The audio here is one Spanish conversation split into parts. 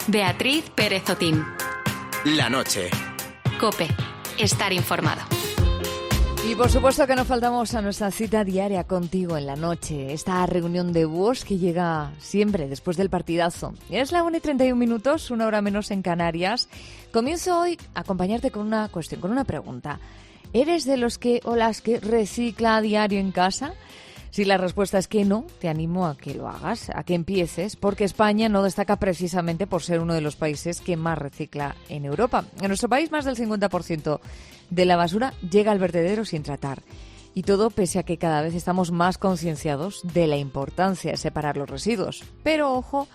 Beatriz Pérez Otín. La noche. COPE. Estar informado. Y por supuesto que no faltamos a nuestra cita diaria contigo en la noche, esta reunión de búhos que llega siempre después del partidazo. Es la 1:31, una hora menos en Canarias. Comienzo hoy a acompañarte con una cuestión, con una pregunta. ¿Eres de los que o las que recicla a diario en casa? Si la respuesta es que no, te animo a que lo hagas, a que empieces, porque España no destaca precisamente por ser uno de los países que más recicla en Europa. En nuestro país, más del 50% de la basura llega al vertedero sin tratar. Y todo pese a que cada vez estamos más concienciados de la importancia de separar los residuos. Pero ojo,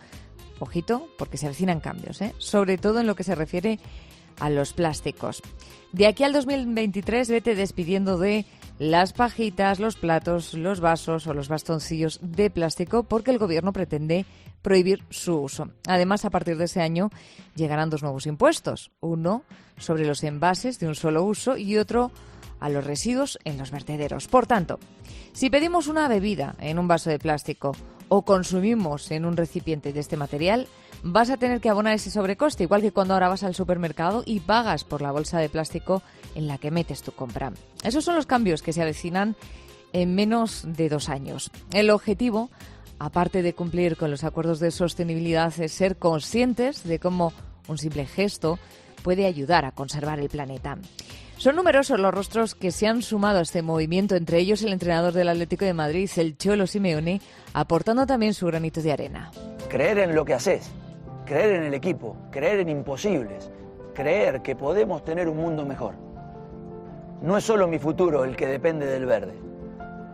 ojito, porque se avecinan cambios, sobre todo en lo que se refiere a los plásticos. De aquí al 2023 vete despidiendo de las pajitas, los platos, los vasos o los bastoncillos de plástico porque el gobierno pretende prohibir su uso. Además, a partir de ese año llegarán dos nuevos impuestos. Uno sobre los envases de un solo uso y otro a los residuos en los vertederos. Por tanto, si pedimos una bebida en un vaso de plástico o consumimos en un recipiente de este material, vas a tener que abonar ese sobrecoste, igual que cuando ahora vas al supermercado y pagas por la bolsa de plástico en la que metes tu compra. Esos son los cambios que se avecinan en menos de 2 años. El objetivo, aparte de cumplir con los acuerdos de sostenibilidad, es ser conscientes de cómo un simple gesto puede ayudar a conservar el planeta. Son numerosos los rostros que se han sumado a este movimiento, entre ellos el entrenador del Atlético de Madrid, el Cholo Simeone, aportando también su granito de arena. Creer en lo que haces, creer en el equipo, creer en imposibles, creer que podemos tener un mundo mejor. No es solo mi futuro el que depende del verde,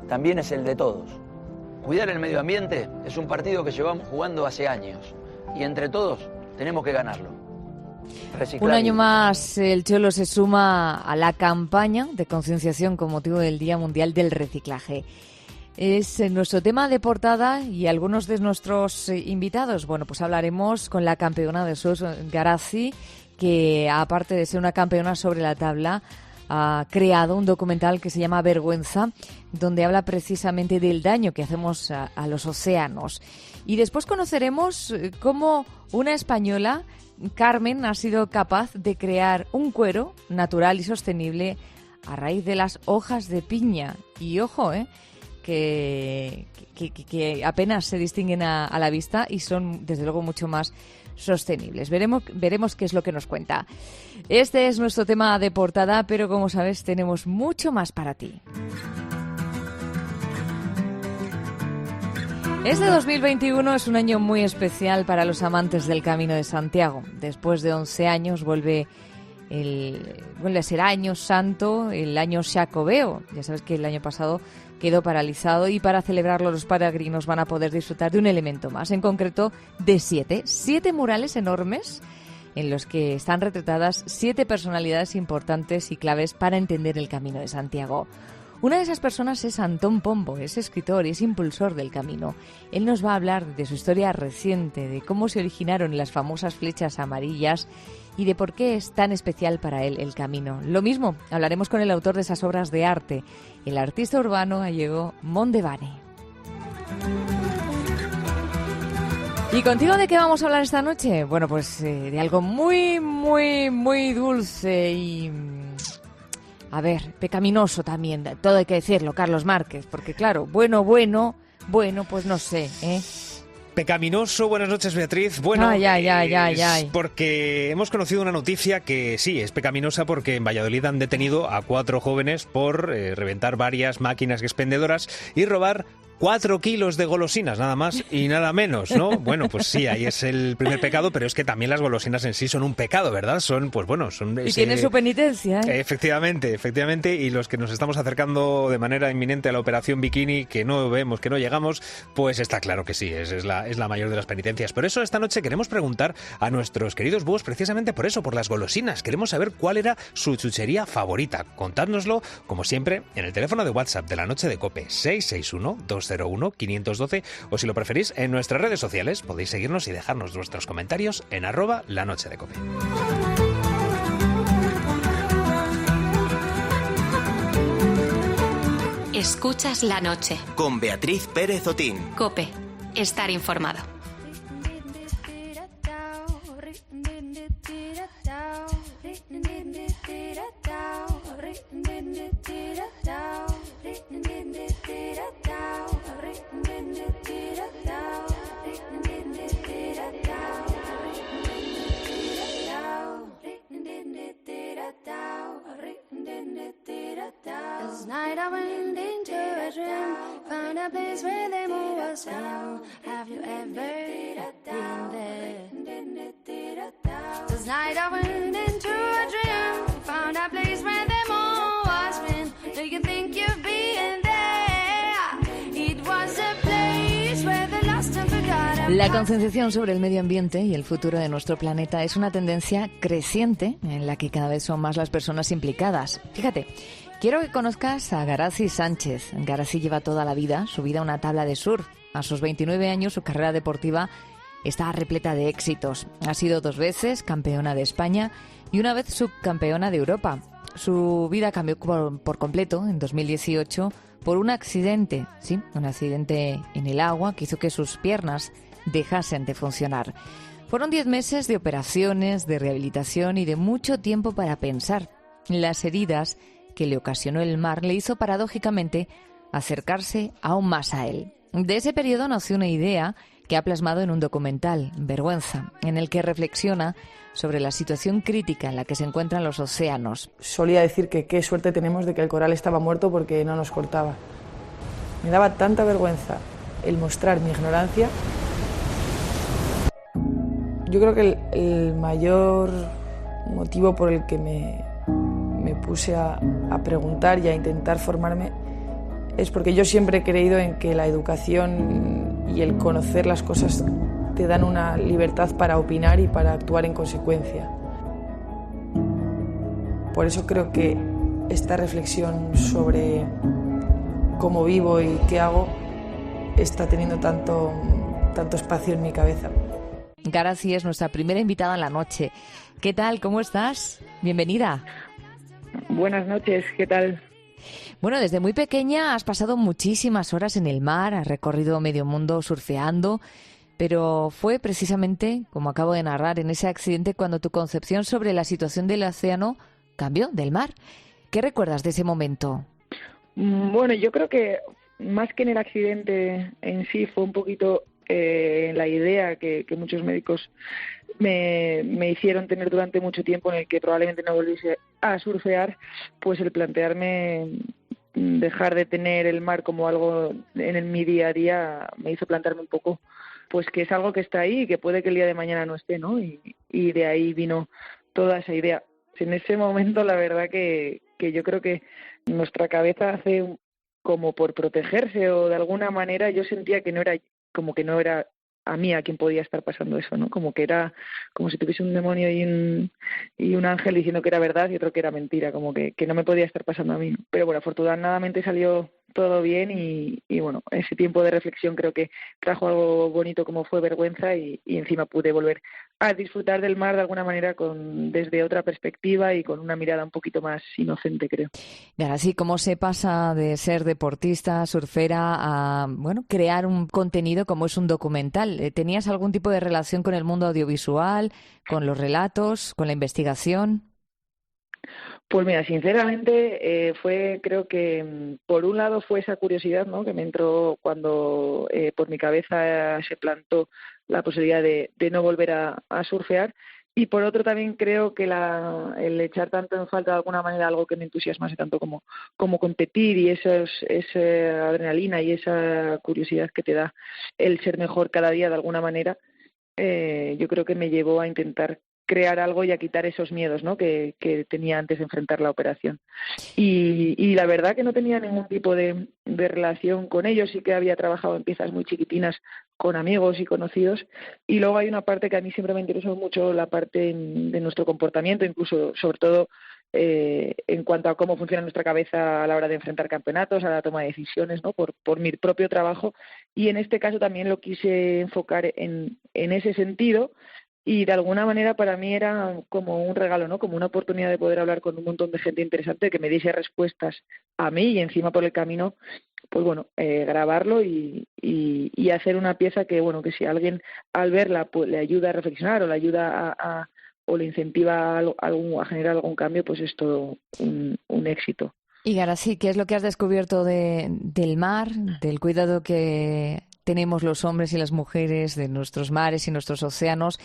también es el de todos. Cuidar el medio ambiente es un partido que llevamos jugando hace años y entre todos tenemos que ganarlo. Un año más el Cholo se suma a la campaña de concienciación con motivo del Día Mundial del Reciclaje. Es nuestro tema de portada y algunos de nuestros invitados. Bueno, pues hablaremos con la campeona de surf, Garazi, que aparte de ser una campeona sobre la tabla, ha creado un documental que se llama Vergüenza, donde habla precisamente del daño que hacemos a los océanos. Y después conoceremos cómo una española, Carmen, ha sido capaz de crear un cuero natural y sostenible a raíz de las hojas de piña. Y ojo, que apenas se distinguen a la vista y son, desde luego, mucho más sostenibles. Veremos qué es lo que nos cuenta. Este es nuestro tema de portada, pero como sabes, tenemos mucho más para ti. Este 2021 es un año muy especial para los amantes del Camino de Santiago. Después de 11 años vuelve a ser año santo, el año xacobeo. Ya sabes que el año pasado quedó paralizado y para celebrarlo los peregrinos van a poder disfrutar de un elemento más, en concreto de 7 murales enormes en los que están retratadas 7 personalidades importantes y claves para entender el Camino de Santiago. Una de esas personas es Antón Pombo, es escritor y es impulsor del camino. Él nos va a hablar de su historia reciente, de cómo se originaron las famosas flechas amarillas y de por qué es tan especial para él el camino. Lo mismo, hablaremos con el autor de esas obras de arte, el artista urbano gallego Mondevane. ¿Y contigo de qué vamos a hablar esta noche? Bueno, pues de algo muy, muy, muy dulce y... a ver, pecaminoso también, todo hay que decirlo, Carlos Márquez, porque claro, bueno, pues no sé, Pecaminoso, buenas noches, Beatriz. Bueno, porque hemos conocido una noticia que sí, es pecaminosa porque en Valladolid han detenido a 4 jóvenes por reventar varias máquinas expendedoras y robar 4 kilos de golosinas, nada más y nada menos, ¿no? Bueno, pues sí, ahí es el primer pecado, pero es que también las golosinas en sí son un pecado, ¿verdad? Son, pues bueno, son... Y tiene su penitencia, Efectivamente, y los que nos estamos acercando de manera inminente a la operación Bikini, que no vemos, que no llegamos, pues está claro que sí, es la mayor de las penitencias. Por eso esta noche queremos preguntar a nuestros queridos búhos precisamente por eso, por las golosinas. Queremos saber cuál era su chuchería favorita. Contádnoslo, como siempre, en el teléfono de WhatsApp de la noche de COPE, 661-201-512, o si lo preferís, en nuestras redes sociales. Podéis seguirnos y dejarnos vuestros comentarios en @lanochedecope. Escuchas La Noche. Con Beatriz Pérez Otín. COPE. Estar informado. a place where them all was down. Have you ever been there? Tonight I went into a dream, found a place where them all was been. Do you think you've been there? It was a place where the lost and forgotten. La concienciación sobre el medio ambiente y el futuro de nuestro planeta es una tendencia creciente en la que cada vez son más las personas implicadas. Fíjate, quiero que conozcas a Garazi Sánchez. Garazi lleva toda la vida subida a una tabla de surf. A sus 29 años su carrera deportiva está repleta de éxitos. Ha sido 2 veces campeona de España y una vez subcampeona de Europa. Su vida cambió por completo en 2018 por un accidente, sí, un accidente en el agua que hizo que sus piernas dejasen de funcionar. Fueron 10 meses de operaciones, de rehabilitación y de mucho tiempo para pensar. Las heridas que le ocasionó el mar le hizo paradójicamente acercarse aún más a él. De ese periodo nació una idea que ha plasmado en un documental, Vergüenza, en el que reflexiona sobre la situación crítica en la que se encuentran los océanos. Solía decir que qué suerte tenemos de que el coral estaba muerto porque no nos cortaba. Me daba tanta vergüenza el mostrar mi ignorancia. Yo creo que el mayor motivo por el que me puse a preguntar y a intentar formarme es porque yo siempre he creído en que la educación y el conocer las cosas te dan una libertad para opinar y para actuar en consecuencia. Por eso creo que esta reflexión sobre cómo vivo y qué hago está teniendo tanto espacio en mi cabeza. Garazi es nuestra primera invitada en la noche. ¿Qué tal? ¿Cómo estás? Bienvenida. Buenas noches, ¿qué tal? Bueno, desde muy pequeña has pasado muchísimas horas en el mar, has recorrido medio mundo surfeando, pero fue precisamente, como acabo de narrar, en ese accidente cuando tu concepción sobre la situación del océano cambió, del mar. ¿Qué recuerdas de ese momento? Bueno, yo creo que más que en el accidente en sí fue un poquito la idea que muchos médicos me hicieron tener durante mucho tiempo, en el que probablemente no volviese a surfear, pues el plantearme dejar de tener el mar como algo en mi día a día me hizo plantearme un poco pues que es algo que está ahí y que puede que el día de mañana no esté, ¿no? Y de ahí vino toda esa idea. En ese momento la verdad que yo creo que nuestra cabeza hace como por protegerse, o de alguna manera yo sentía que no era a mí a quien podía estar pasando eso, ¿no? Como que era como si tuviese un demonio y un ángel diciendo que era verdad y otro que era mentira, como que no me podía estar pasando a mí. Pero bueno, afortunadamente salió todo bien y bueno, ese tiempo de reflexión creo que trajo algo bonito como fue Vergüenza y encima pude volver a disfrutar del mar de alguna manera desde otra perspectiva y con una mirada un poquito más inocente, creo. Y ahora sí, ¿cómo se pasa de ser deportista, surfera, a crear un contenido como es un documental? ¿Tenías algún tipo de relación con el mundo audiovisual, con los relatos, con la investigación? Pues mira, sinceramente creo que por un lado fue esa curiosidad, ¿no?, que me entró cuando por mi cabeza se plantó la posibilidad de no volver a surfear, y por otro también creo que el echar tanto en falta de alguna manera algo que me entusiasmase tanto como competir, y esa adrenalina y esa curiosidad que te da el ser mejor cada día de alguna manera, yo creo que me llevó a intentar crear algo y a quitar esos miedos, ¿no?, que tenía antes de enfrentar la operación. Y la verdad que no tenía ningún tipo de relación con ellos. Sí que había trabajado en piezas muy chiquitinas con amigos y conocidos, y luego hay una parte que a mí siempre me interesó mucho, la parte de nuestro comportamiento, incluso sobre todo en cuanto a cómo funciona nuestra cabeza a la hora de enfrentar campeonatos, a la toma de decisiones, ¿no?, por mi propio trabajo, y en este caso también lo quise enfocar en ese sentido. Y de alguna manera para mí era como un regalo, ¿no?, como una oportunidad de poder hablar con un montón de gente interesante que me diese respuestas a mí, y encima por el camino, pues bueno, grabarlo y hacer una pieza que, bueno, que si alguien al verla pues le ayuda a reflexionar o le ayuda o le incentiva a generar algún cambio, pues es todo un éxito. Y Garazi, ¿qué es lo que has descubierto del mar, del cuidado que tenemos los hombres y las mujeres de nuestros mares y nuestros océanos?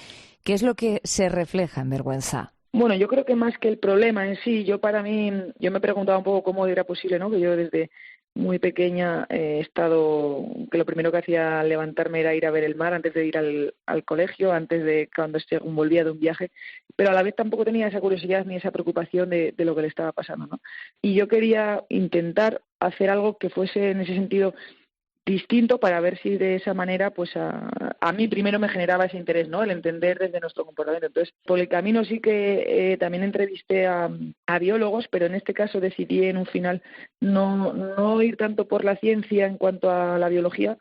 ¿Qué es lo que se refleja en Vergüenza? Bueno, yo creo que más que el problema en sí, yo me preguntaba un poco cómo era posible, ¿no?, que yo desde muy pequeña he estado, que lo primero que hacía al levantarme era ir a ver el mar antes de ir al colegio, antes de cuando volvía de un viaje, pero a la vez tampoco tenía esa curiosidad ni esa preocupación de lo que le estaba pasando, ¿no? Y yo quería intentar hacer algo que fuese en ese sentido distinto para ver si de esa manera pues a mí primero me generaba ese interés, ¿no? El entender desde nuestro comportamiento. Entonces, por el camino sí que también entrevisté a biólogos, pero en este caso decidí en un final no ir tanto por la ciencia en cuanto a la biología,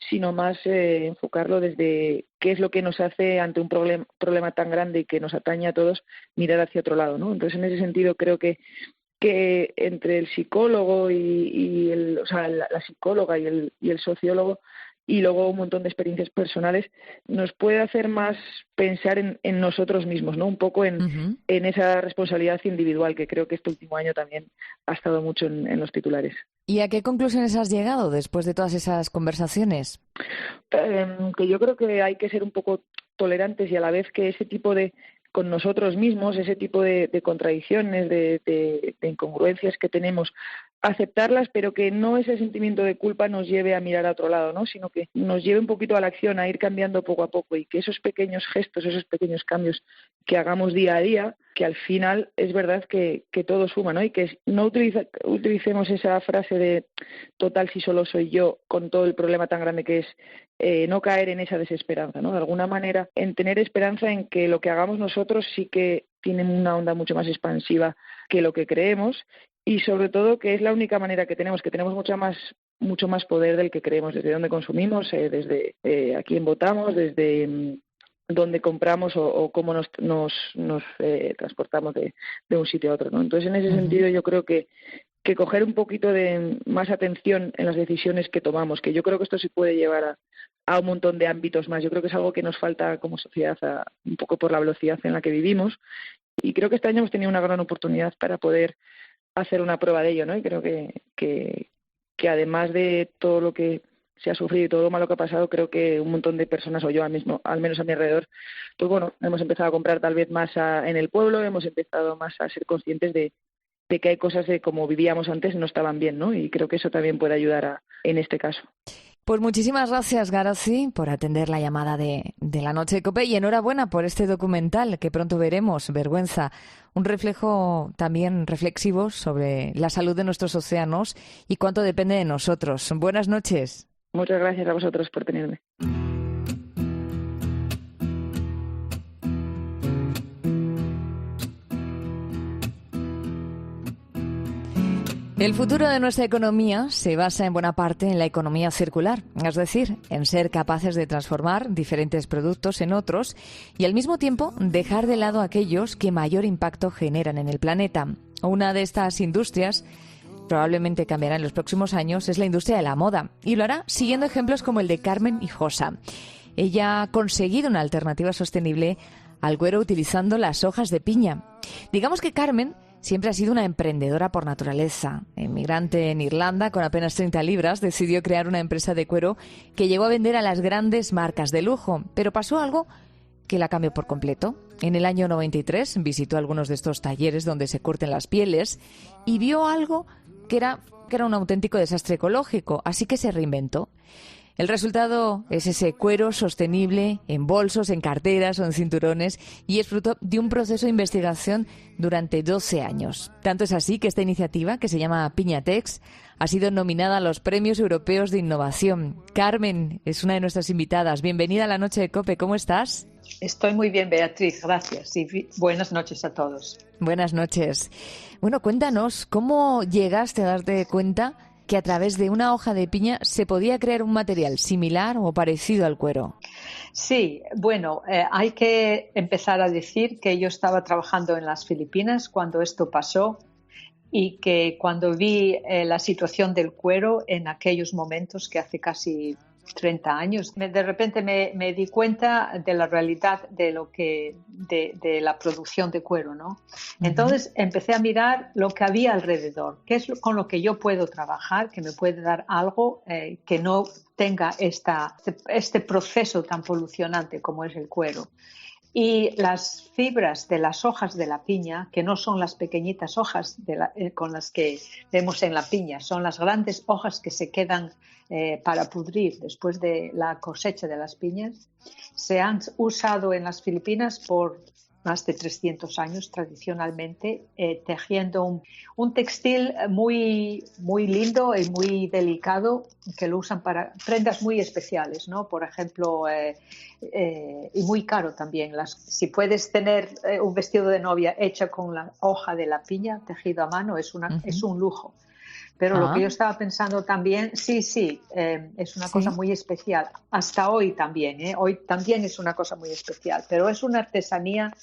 sino más enfocarlo desde qué es lo que nos hace ante un problema tan grande y que nos atañe a todos mirar hacia otro lado, ¿no? Entonces, en ese sentido creo que entre el psicólogo y la psicóloga y el sociólogo, y luego un montón de experiencias personales, nos puede hacer más pensar en nosotros mismos, ¿no? Un poco en esa responsabilidad individual, que creo que este último año también ha estado mucho en los titulares. ¿Y a qué conclusiones has llegado después de todas esas conversaciones? Que yo creo que hay que ser un poco tolerantes y a la vez que ese tipo de con nosotros mismos, ese tipo de contradicciones, de incongruencias que tenemos, aceptarlas, pero que no ese sentimiento de culpa nos lleve a mirar a otro lado, ¿no? Sino que nos lleve un poquito a la acción, a ir cambiando poco a poco, y que esos pequeños gestos, esos pequeños cambios que hagamos día a día, que al final es verdad que todo suma, ¿no? Y que no utilicemos esa frase de total si solo soy yo, con todo el problema tan grande que es, no caer en esa desesperanza, ¿no? De alguna manera, en tener esperanza en que lo que hagamos nosotros sí que tiene una onda mucho más expansiva que lo que creemos, y sobre todo que es la única manera que tenemos mucho más poder del que creemos, desde dónde consumimos, desde a quién votamos, desde dónde compramos o cómo nos transportamos de un sitio a otro, ¿no? Entonces, en ese sentido, yo creo que coger un poquito de más atención en las decisiones que tomamos, que yo creo que esto se puede llevar a un montón de ámbitos más. Yo creo que es algo que nos falta como sociedad, un poco por la velocidad en la que vivimos, y creo que este año hemos tenido una gran oportunidad para poder hacer una prueba de ello, ¿no? Y creo que además de todo lo que se ha sufrido y todo lo malo que ha pasado, creo que un montón de personas, o yo al menos a mi alrededor, pues bueno, hemos empezado a comprar tal vez más en el pueblo, hemos empezado más a ser conscientes de que hay cosas de como vivíamos antes no estaban bien, ¿no? Y creo que eso también puede ayudar en este caso. Pues muchísimas gracias, Garci, por atender la llamada de la Noche de COPE, y enhorabuena por este documental que pronto veremos, Vergüenza, un reflejo también reflexivo sobre la salud de nuestros océanos y cuánto depende de nosotros. Buenas noches. Muchas gracias a vosotros por tenerme. El futuro de nuestra economía se basa en buena parte en la economía circular, es decir, en ser capaces de transformar diferentes productos en otros y al mismo tiempo dejar de lado aquellos que mayor impacto generan en el planeta. Una de estas industrias probablemente cambiará en los próximos años es la industria de la moda, y lo hará siguiendo ejemplos como el de Carmen Hijosa. Ella ha conseguido una alternativa sostenible al cuero utilizando las hojas de piña. Digamos que Carmen siempre ha sido una emprendedora por naturaleza. Emigrante en Irlanda, con apenas 30 libras, decidió crear una empresa de cuero que llegó a vender a las grandes marcas de lujo. Pero pasó algo que la cambió por completo. En el año 93 visitó algunos de estos talleres donde se curten las pieles y vio algo que era un auténtico desastre ecológico, así que se reinventó. El resultado es ese cuero sostenible en bolsos, en carteras o en cinturones, y es fruto de un proceso de investigación durante 12 años. Tanto es así que esta iniciativa, que se llama Piñatex, ha sido nominada a los Premios Europeos de Innovación. Carmen es una de nuestras invitadas. Bienvenida a la Noche de COPE. ¿Cómo estás? Estoy muy bien, Beatriz. Gracias. Y buenas noches a todos. Buenas noches. Bueno, cuéntanos, ¿cómo llegaste a darte cuenta que a través de una hoja de piña se podía crear un material similar o parecido al cuero? Sí, bueno, hay que empezar a decir que yo estaba trabajando en las Filipinas cuando esto pasó, y que cuando vi la situación del cuero en aquellos momentos, que hace casi 30 años, de repente me di cuenta de la realidad de la producción de cuero, ¿no? Entonces empecé a mirar lo que había alrededor, qué es con lo que yo puedo trabajar, que me puede dar algo que no tenga este proceso tan polucionante como es el cuero. Y las fibras de las hojas de la piña, que no son las pequeñitas hojas con las que vemos en la piña, son las grandes hojas que se quedan para pudrir después de la cosecha de las piñas, se han usado en las Filipinas por más de 300 años tradicionalmente, tejiendo un textil muy, muy lindo y muy delicado, que lo usan para prendas muy especiales, ¿no? Por ejemplo, y muy caro también. Si puedes tener un vestido de novia hecho con la hoja de la piña, tejido a mano, es un lujo. Pero lo que yo estaba pensando también, es una cosa muy especial. Hasta hoy también, hoy también es una cosa muy especial, pero es una artesanía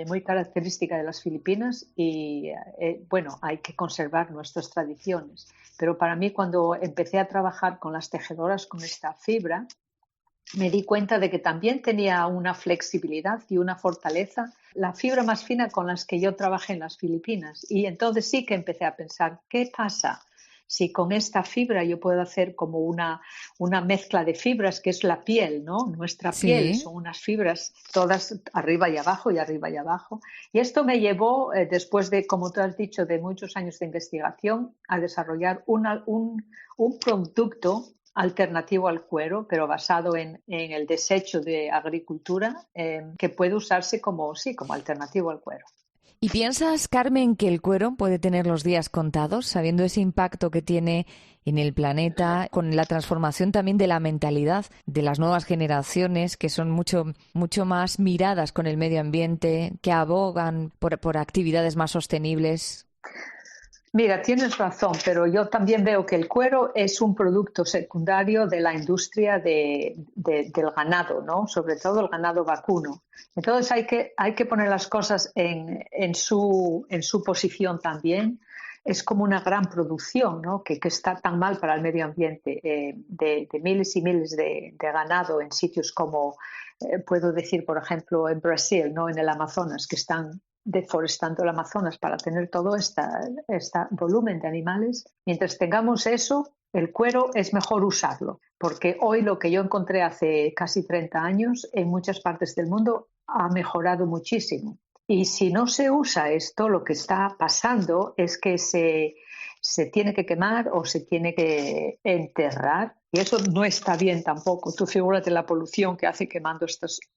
muy característica de las Filipinas y, hay que conservar nuestras tradiciones. Pero para mí, cuando empecé a trabajar con las tejedoras con esta fibra, me di cuenta de que también tenía una flexibilidad y una fortaleza, la fibra más fina con las que yo trabajé en las Filipinas. Y entonces sí que empecé a pensar, ¿qué pasa si con esta fibra yo puedo hacer como una mezcla de fibras, que es la piel, ¿no? Nuestra piel son unas fibras todas arriba y abajo y arriba y abajo. Y esto me llevó, después de, como tú has dicho, de muchos años de investigación, a desarrollar un producto alternativo al cuero, pero basado en el desecho de agricultura, que puede usarse como alternativo al cuero. ¿Y piensas, Carmen, que el cuero puede tener los días contados, sabiendo ese impacto que tiene en el planeta, con la transformación también de la mentalidad de las nuevas generaciones, que son mucho más miradas con el medio ambiente, que abogan por actividades más sostenibles? Mira, tienes razón, pero yo también veo que el cuero es un producto secundario de la industria del ganado, ¿no? Sobre todo el ganado vacuno. Entonces hay que poner las cosas en su posición también. Es como una gran producción, ¿no? que está tan mal para el medio ambiente, de miles y miles de ganado en sitios como, puedo decir, por ejemplo, en Brasil, ¿no? En el Amazonas, que están deforestando el Amazonas para tener todo este volumen de animales. Mientras tengamos eso, el cuero es mejor usarlo, porque hoy lo que yo encontré hace casi 30 años en muchas partes del mundo ha mejorado muchísimo. Y si no se usa esto, lo que está pasando es que se tiene que quemar o se tiene que enterrar, y eso no está bien tampoco. Tú figúrate la polución que hace quemando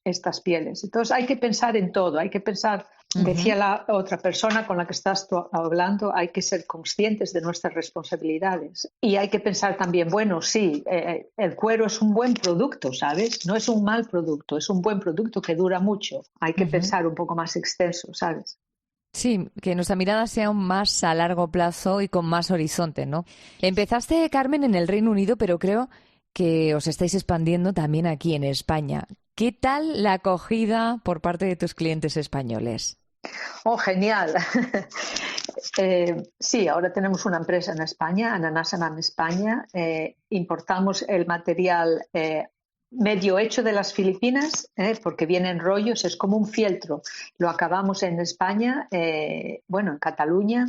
estas pieles. Entonces hay que pensar en todo, hay que pensar, decía la otra persona con la que estás tú hablando, hay que ser conscientes de nuestras responsabilidades. Y hay que pensar también, el cuero es un buen producto, ¿sabes? No es un mal producto, es un buen producto que dura mucho. Hay que pensar un poco más extenso, ¿sabes? Sí, que nuestra mirada sea más a largo plazo y con más horizonte, ¿no? Empezaste, Carmen, en el Reino Unido, pero creo que os estáis expandiendo también aquí en España. ¿Qué tal la acogida por parte de tus clientes españoles? Oh, genial. Sí, ahora tenemos una empresa en España, Ananasanam España. Importamos el material medio hecho de las Filipinas, porque vienen rollos, es como un fieltro. Lo acabamos en España, en Cataluña,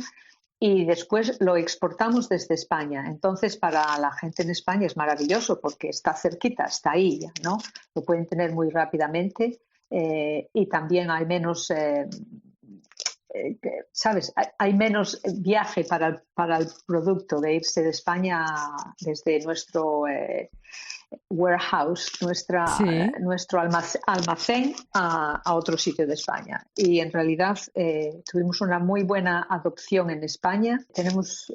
y después lo exportamos desde España. Entonces, para la gente en España es maravilloso porque está cerquita, está ahí ya, ¿no? Lo pueden tener muy rápidamente, y también hay menos... ¿sabes? Hay menos viaje para el producto de irse de España desde nuestro warehouse, nuestro almacén a otro sitio de España. Y en realidad tuvimos una muy buena adopción en España. Tenemos,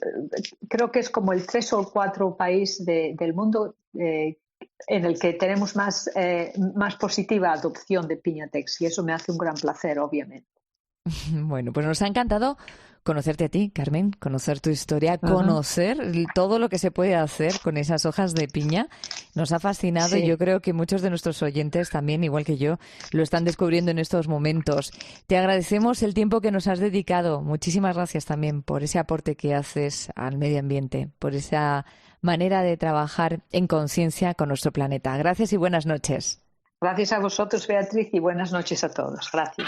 creo que es como el 3 o 4 país del mundo en el que tenemos más positiva adopción de Piñatex, y eso me hace un gran placer, obviamente. Bueno, pues nos ha encantado conocerte a ti, Carmen, conocer tu historia, conocer todo lo que se puede hacer con esas hojas de piña. Nos ha fascinado y yo creo que muchos de nuestros oyentes también, igual que yo, lo están descubriendo en estos momentos. Te agradecemos el tiempo que nos has dedicado. Muchísimas gracias también por ese aporte que haces al medio ambiente, por esa manera de trabajar en conciencia con nuestro planeta. Gracias y buenas noches. Gracias a vosotros, Beatriz, y buenas noches a todos. Gracias.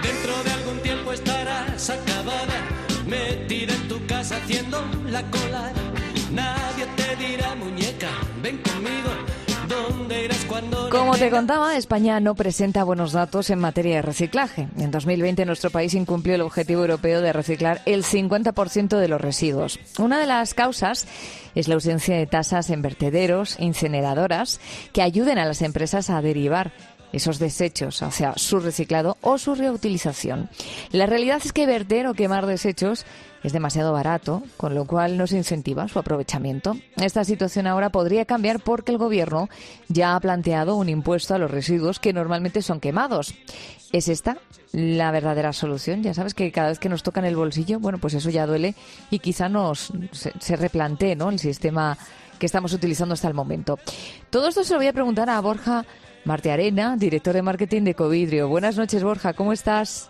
Dentro de algún tiempo estarás acabada, metida en tu casa haciendo la cola. Nadie te dirá, muñeca, ven conmigo, donde ¿dónde irás cuando Como te contaba, España no presenta buenos datos en materia de reciclaje. En 2020 nuestro país incumplió el objetivo europeo de reciclar el 50% de los residuos. Una de las causas es la ausencia de tasas en vertederos, incineradoras, que ayuden a las empresas a derivar esos desechos hacia su reciclado o su reutilización. La realidad es que verter o quemar desechos es demasiado barato, con lo cual no se incentiva su aprovechamiento. Esta situación ahora podría cambiar porque el Gobierno ya ha planteado un impuesto a los residuos que normalmente son quemados. ¿Es esta la verdadera solución? Ya sabes que cada vez que nos tocan el bolsillo, bueno, pues eso ya duele y quizá se replantee, ¿no?, el sistema que estamos utilizando hasta el momento. Todo esto se lo voy a preguntar a Borja Martiarena, director de marketing de Ecovidrio. Buenas noches, Borja, ¿cómo estás?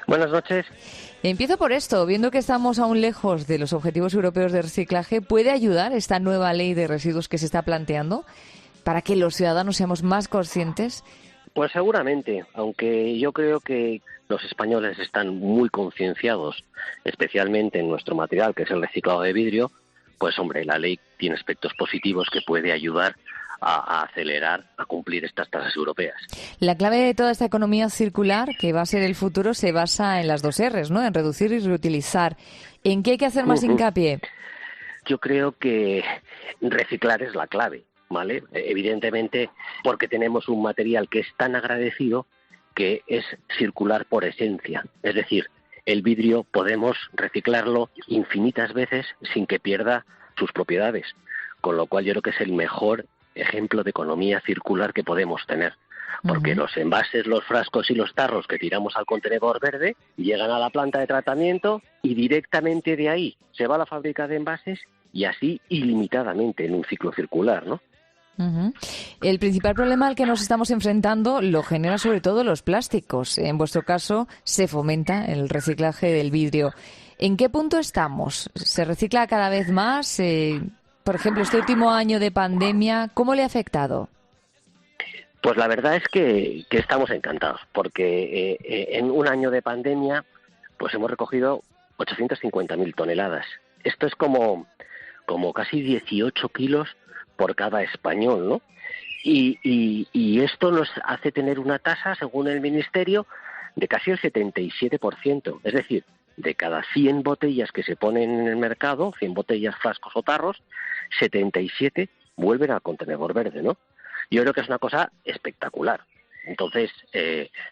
Buenas noches. Empiezo por esto. Viendo que estamos aún lejos de los objetivos europeos de reciclaje, ¿puede ayudar esta nueva ley de residuos que se está planteando para que los ciudadanos seamos más conscientes? Pues seguramente, aunque yo creo que los españoles están muy concienciados, especialmente en nuestro material, que es el reciclado de vidrio, pues hombre, la ley tiene aspectos positivos que puede ayudar a acelerar, a cumplir estas tasas europeas. La clave de toda esta economía circular, que va a ser el futuro, se basa en las 2 R's, ¿no?, en reducir y reutilizar. ¿En qué hay que hacer más hincapié? Yo creo que reciclar es la clave, ¿vale? Evidentemente, porque tenemos un material que es tan agradecido que es circular por esencia. Es decir, el vidrio podemos reciclarlo infinitas veces sin que pierda sus propiedades, con lo cual yo creo que es el mejor ejemplo de economía circular que podemos tener, porque los envases, los frascos y los tarros que tiramos al contenedor verde llegan a la planta de tratamiento y directamente de ahí se va a la fábrica de envases y así ilimitadamente en un ciclo circular, ¿no? El principal problema al que nos estamos enfrentando lo genera sobre todo los plásticos. En vuestro caso se fomenta el reciclaje del vidrio. ¿En qué punto estamos? ¿Se recicla cada vez más? Por ejemplo, este último año de pandemia, ¿cómo le ha afectado? Pues la verdad es que estamos encantados, porque en un año de pandemia pues hemos recogido 850.000 toneladas. Esto es como casi 18 kilos por cada español, ¿no? Y esto nos hace tener una tasa, según el Ministerio, de casi el 77%. Es decir, de cada 100 botellas que se ponen en el mercado, 100 botellas, frascos o tarros, 77 vuelven al contenedor verde, ¿no? Yo creo que es una cosa espectacular. Entonces,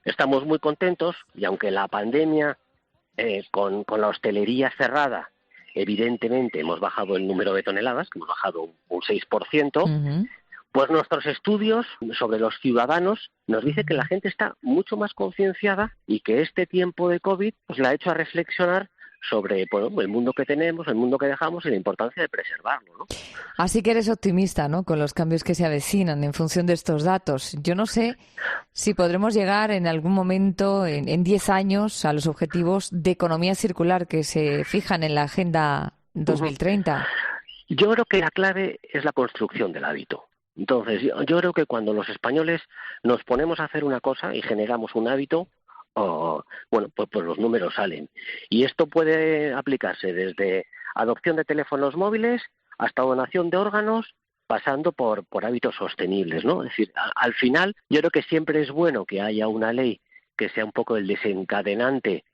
estamos muy contentos y aunque la pandemia, con la hostelería cerrada, evidentemente hemos bajado el número de toneladas, hemos bajado un 6%, pues nuestros estudios sobre los ciudadanos nos dice que la gente está mucho más concienciada y que este tiempo de COVID pues la ha hecho a reflexionar sobre el mundo que tenemos, el mundo que dejamos y la importancia de preservarlo, ¿no? Así que eres optimista, ¿no?, con los cambios que se avecinan en función de estos datos. Yo no sé si podremos llegar en algún momento, en 10 años, a los objetivos de economía circular que se fijan en la Agenda 2030. Yo creo que la clave es la construcción del hábito. Entonces, yo creo que cuando los españoles nos ponemos a hacer una cosa y generamos un hábito, pues los números salen. Y esto puede aplicarse desde adopción de teléfonos móviles hasta donación de órganos, pasando por hábitos sostenibles, ¿no? Es decir, al final, yo creo que siempre es bueno que haya una ley que sea un poco el desencadenante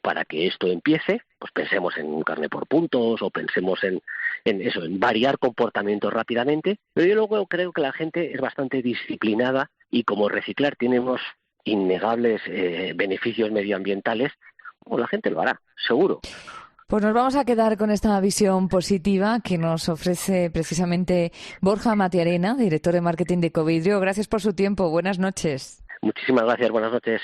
para que esto empiece. Pues pensemos en un carné por puntos o pensemos en variar comportamientos rápidamente. Pero yo luego creo que la gente es bastante disciplinada y como reciclar tiene unos innegables beneficios medioambientales, pues la gente lo hará, seguro. Pues nos vamos a quedar con esta visión positiva que nos ofrece precisamente Borja Martiarena, director de marketing de Ecovidrio. Gracias por su tiempo. Buenas noches. Muchísimas gracias. Buenas noches.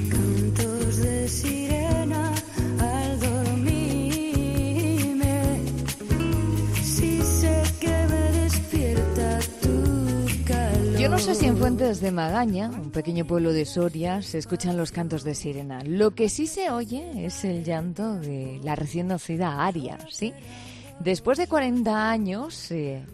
Canto Yo no sé si en Fuentes de Magaña, un pequeño pueblo de Soria, se escuchan los cantos de sirena. Lo que sí se oye es el llanto de la recién nacida Aria, ¿sí? Después de 40 años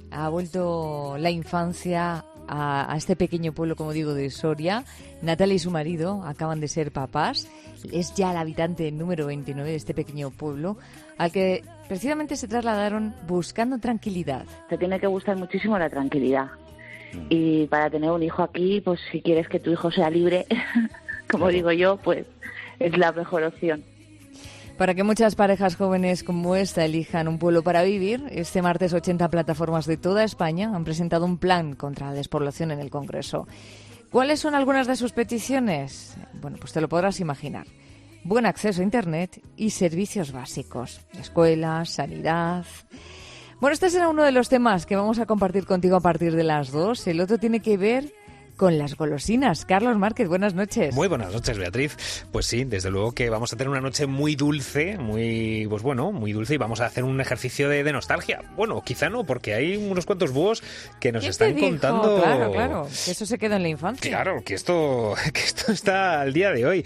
ha vuelto la infancia a este pequeño pueblo, como digo, de Soria. Natalia y su marido acaban de ser papás. Es ya el habitante número 29 de este pequeño pueblo, al que precisamente se trasladaron buscando tranquilidad. Te tiene que gustar muchísimo la tranquilidad. Y para tener un hijo aquí, pues si quieres que tu hijo sea libre, como digo yo, pues es la mejor opción. Para que muchas parejas jóvenes como esta elijan un pueblo para vivir, este martes 80 plataformas de toda España han presentado un plan contra la despoblación en el Congreso. ¿Cuáles son algunas de sus peticiones? Bueno, pues te lo podrás imaginar. Buen acceso a Internet y servicios básicos, escuelas, sanidad. Bueno, este será uno de los temas que vamos a compartir contigo a partir de las 2. El otro tiene que ver con las golosinas. Carlos Márquez, buenas noches. Muy buenas noches, Beatriz. Pues sí, desde luego que vamos a tener una noche muy dulce, muy dulce, y vamos a hacer un ejercicio de nostalgia. Bueno, quizá no, porque hay unos cuantos búhos que nos están contando... Claro, que eso se quedó en la infancia. Claro, que esto está al día de hoy.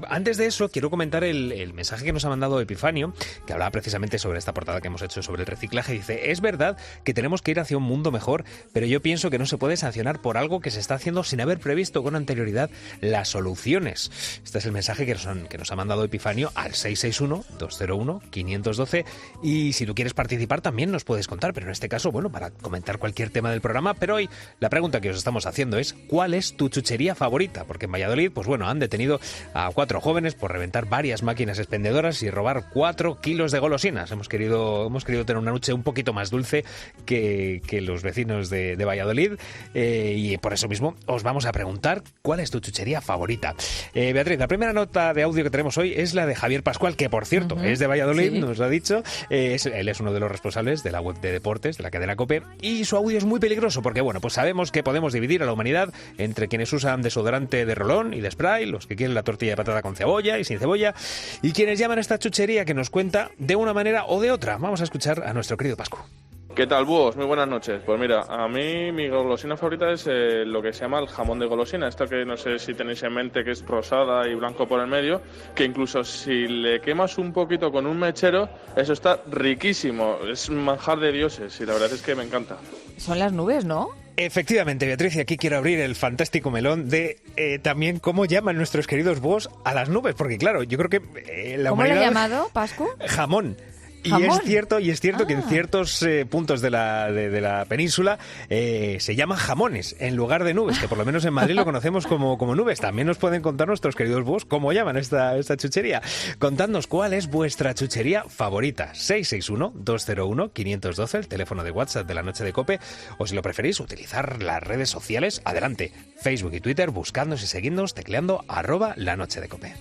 Antes de eso, quiero comentar el mensaje que nos ha mandado Epifanio, que hablaba precisamente sobre esta portada que hemos hecho sobre el reciclaje. Dice, es verdad que tenemos que ir hacia un mundo mejor, pero yo pienso que no se puede sancionar por algo que se está haciendo sin haber previsto con anterioridad las soluciones. Este es el mensaje que nos ha mandado Epifanio al 661-201-512, y si tú quieres participar también nos puedes contar, pero en este caso, bueno, para comentar cualquier tema del programa. Pero hoy la pregunta que os estamos haciendo es, ¿cuál es tu chuchería favorita? Porque en Valladolid, pues bueno, han detenido a 4 jóvenes por reventar varias máquinas expendedoras y robar 4 kilos de golosinas. Hemos querido tener una noche un poquito más dulce que los vecinos de Valladolid, y por eso mismo os vamos a preguntar cuál es tu chuchería favorita. Beatriz, la primera nota de audio que tenemos hoy es la de Javier Pascual, que por cierto es de Valladolid, sí. Nos lo ha dicho. Él es uno de los responsables de la web de deportes de la cadena COPE, y su audio es muy peligroso porque, bueno, pues sabemos que podemos dividir a la humanidad entre quienes usan desodorante de rolón y de spray, los que quieren la tortilla de patata con cebolla y sin cebolla, y quienes llaman a esta chuchería que nos cuenta de una manera o de otra. Vamos a escuchar a nuestro querido Pascu. ¿Qué tal, búhos? Muy buenas noches. Pues mira, a mí mi golosina favorita es lo que se llama el jamón de golosina. Esto que no sé si tenéis en mente, que es rosada y blanco por el medio, que incluso si le quemas un poquito con un mechero, eso está riquísimo. Es un manjar de dioses y la verdad es que me encanta. Son las nubes, ¿no? Efectivamente, Beatriz, y aquí quiero abrir el fantástico melón de también cómo llaman nuestros queridos búhos a las nubes, porque claro, yo creo que la ¿Cómo humanidad... lo ha llamado, Pascu? Jamón. ¿Jamón? Y es cierto que en ciertos puntos de la península se llama jamones en lugar de nubes, que por lo menos en Madrid lo conocemos como nubes. También nos pueden contar nuestros queridos búhos cómo llaman esta chuchería. Contadnos cuál es vuestra chuchería favorita. 661-201-512, el teléfono de WhatsApp de la Noche de COPE, o si lo preferís, utilizar las redes sociales, adelante. Facebook y Twitter, buscadnos y seguidnos tecleando @LaNocheDeCope.